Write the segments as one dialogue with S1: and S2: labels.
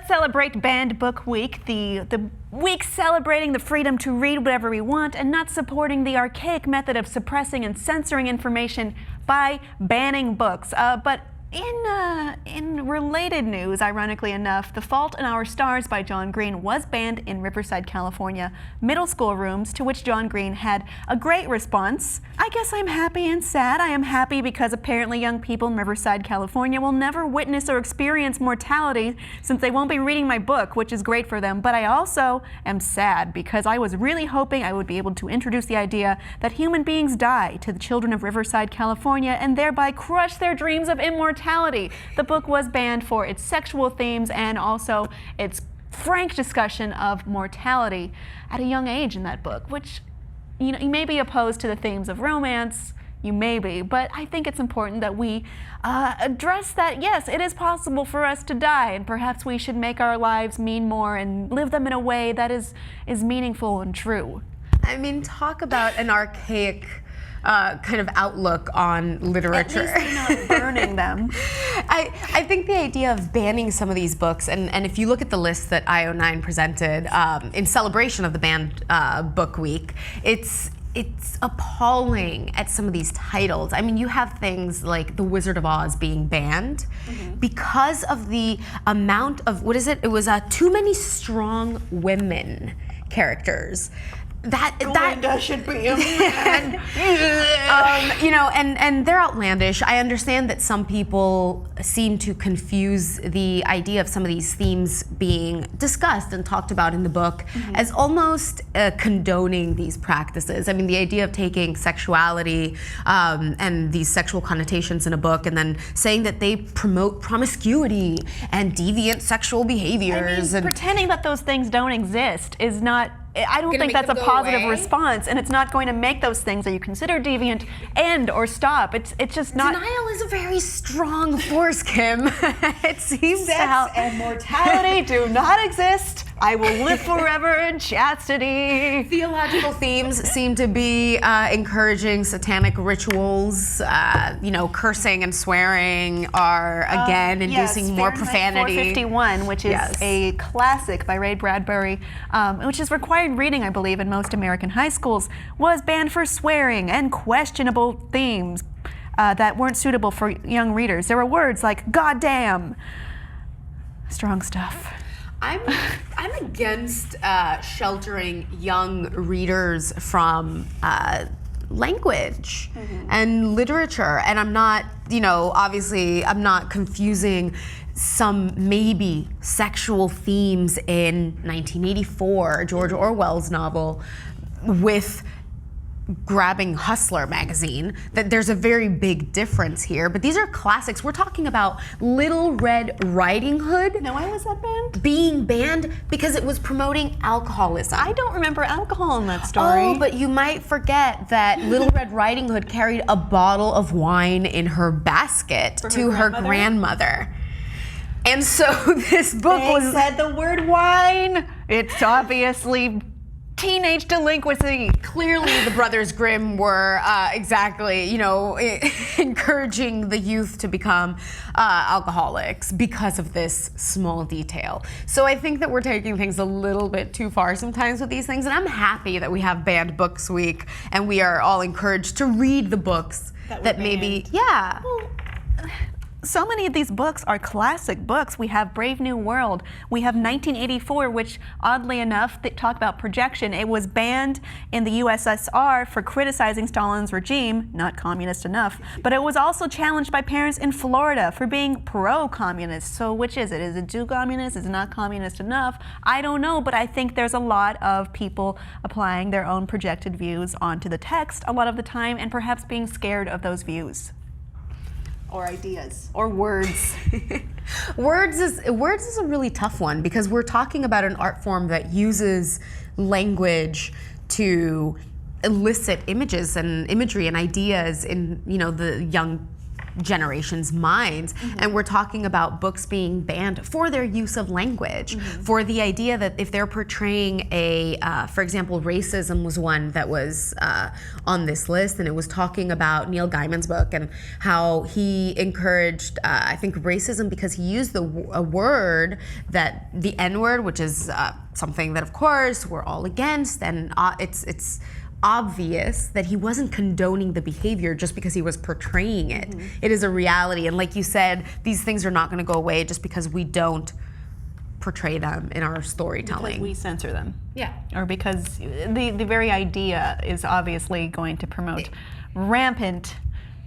S1: let's celebrate Banned Book Week, the week celebrating the freedom to read whatever we want and not supporting the archaic method of suppressing and censoring information by banning books. But in related news, ironically enough, The Fault in Our Stars by John Green was banned in Riverside, California middle school rooms, to which John Green had a great response. I guess I'm happy and sad. I am happy because apparently young people in Riverside, California will never witness or experience mortality since they won't be reading my book, which is great for them. But I also am sad because I was really hoping I would be able to introduce the idea that human beings die to the children of Riverside, California, and thereby crush their dreams of immortality. The book was banned for its sexual themes and also its frank discussion of mortality at a young age in that book, which, you know, you may be opposed to the themes of romance, you may be, but I think it's important that we address that, yes, it is possible for us to die, and perhaps we should make our lives mean more and live them in a way that is meaningful and true.
S2: I mean, talk about an archaic kind of outlook on literature.
S1: At least they're not burning them.
S2: I think the idea of banning some of these books, and if you look at the list that IO9 presented in celebration of the Banned Book Week, it's appalling at some of these titles. I mean, you have things like The Wizard of Oz being banned because of the amount of, what is it? It was too many strong women characters. That
S1: should be a man.
S2: You know, and they're outlandish. I understand that some people seem to confuse the idea of some of these themes being discussed and talked about in the book as almost condoning these practices. I mean, the idea of taking sexuality and these sexual connotations in a book and then saying that they promote promiscuity and deviant sexual behaviors.
S1: I mean, pretending that those things don't exist is not, I don't think that's a positive response, and it's not going to make those things that you consider deviant end or stop. It's just not.
S2: Denial is a very strong force, Kim. It seems
S1: Sex
S2: to help.
S1: and mortality do not exist. I will live forever in chastity.
S2: Theological themes seem to be encouraging satanic rituals. You know, cursing and swearing are again inducing more profanity.
S1: 451, which is a classic by Ray Bradbury, which is required reading, I believe, in most American high schools, was banned for swearing and questionable themes that weren't suitable for young readers. There were words like "goddamn." Strong stuff.
S2: I'm against sheltering young readers from language and literature, and I'm not, you know, obviously I'm not confusing some maybe sexual themes in 1984, George Orwell's novel, with grabbing Hustler magazine. That there's a very big difference here, but these are classics. We're talking about Little Red Riding Hood.
S1: Now, why was that banned?
S2: Being banned because it was promoting alcoholism.
S1: I don't remember alcohol in that story.
S2: Oh, but you might forget that Little Red Riding Hood carried a bottle of wine in her basket to her grandmother. And so this book
S1: said the word wine. It's obviously teenage delinquency.
S2: Clearly, the Brothers Grimm were exactly, you know, encouraging the youth to become alcoholics because of this small detail. So I think that we're taking things a little bit too far sometimes with these things, and I'm happy that we have Banned Books Week and we are all encouraged to read the books that maybe,
S1: Well, so many of these books are classic books. We have Brave New World. We have 1984, which oddly enough, they talk about projection. It was banned in the USSR for criticizing Stalin's regime, not communist enough, but it was also challenged by parents in Florida for being pro-communist. So which is it? Is it too communist? Is it not communist enough? I don't know, but I think there's a lot of people applying their own projected views onto the text a lot of the time and perhaps being scared of those views. Or ideas, or words.
S2: Words is a really tough one because we're talking about an art form that uses language to elicit images and imagery and ideas in, you know, the young generation's minds. And we're talking about books being banned for their use of language, for the idea that if they're portraying for example, racism was one that was on this list, and it was talking about Neil Gaiman's book and how he encouraged, I think, racism because he used a word, that the N-word, which is something that, of course, we're all against, and it's obvious that he wasn't condoning the behavior just because he was portraying it. It is a reality, and like you said, these things are not going to go away just because we don't portray them in our storytelling.
S1: Because we censor them.
S2: Yeah.
S1: Or because the very idea is obviously going to promote rampant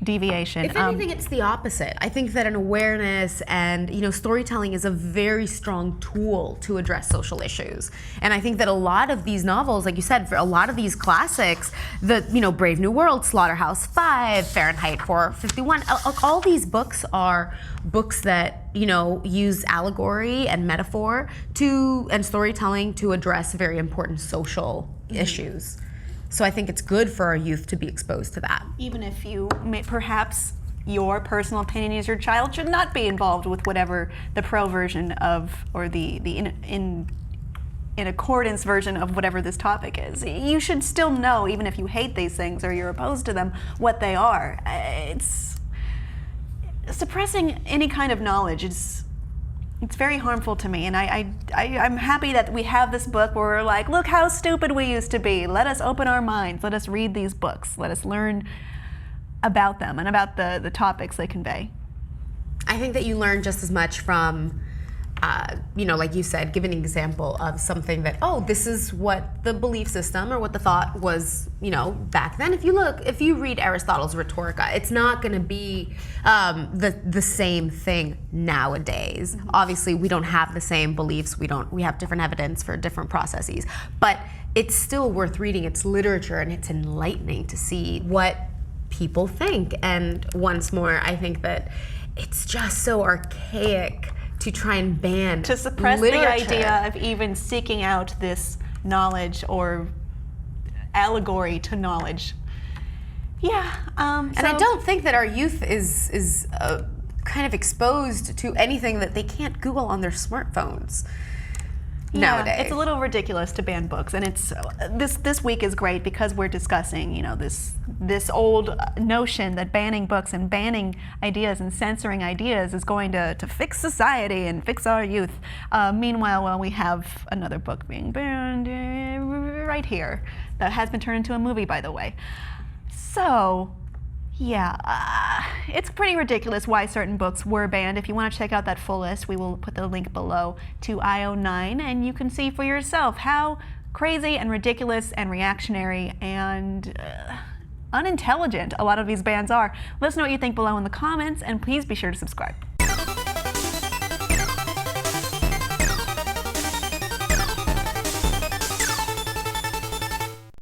S1: deviation.
S2: If anything, it's the opposite. I think that an awareness and, storytelling is a very strong tool to address social issues. And I think that a lot of these novels, like you said, for a lot of these classics, Brave New World, Slaughterhouse-Five, Fahrenheit 451, all these books are books that, use allegory and metaphor and storytelling to address very important social issues. So I think it's good for our youth to be exposed to that.
S1: Even if perhaps your personal opinion is your child should not be involved with whatever the pro version of, or the in accordance version of whatever this topic is. You should still know, even if you hate these things or you're opposed to them, what they are. It's suppressing any kind of knowledge. It's very harmful to me, and I'm happy that we have this book where we're like, look how stupid we used to be. Let us open our minds. Let us read these books. Let us learn about them and about the topics they convey.
S2: I think that you learn just as much from, like you said, give an example of something that, this is what the belief system or what the thought was, back then. If you read Aristotle's Rhetorica, it's not going to be the same thing nowadays. Obviously, we don't have the same beliefs. We have different evidence for different processes, but it's still worth reading. It's literature, and it's enlightening to see what people think. And once more, I think that it's just so archaic to try and ban
S1: to suppress
S2: literature.
S1: The idea of even seeking out this knowledge or allegory to knowledge. Yeah,
S2: and I don't think that our youth is kind of exposed to anything that they can't Google on their smartphones nowadays.
S1: It's a little ridiculous to ban books, and it's this week is great because we're discussing, this old notion that banning books and banning ideas and censoring ideas is going to fix society and fix our youth. Meanwhile, we have another book being banned right here that has been turned into a movie, by the way. So, it's pretty ridiculous why certain books were banned. If you want to check out that full list, we will put the link below to IO9, and you can see for yourself how crazy and ridiculous and reactionary and unintelligent a lot of these bans are. Let us know what you think below in the comments, and please be sure to subscribe.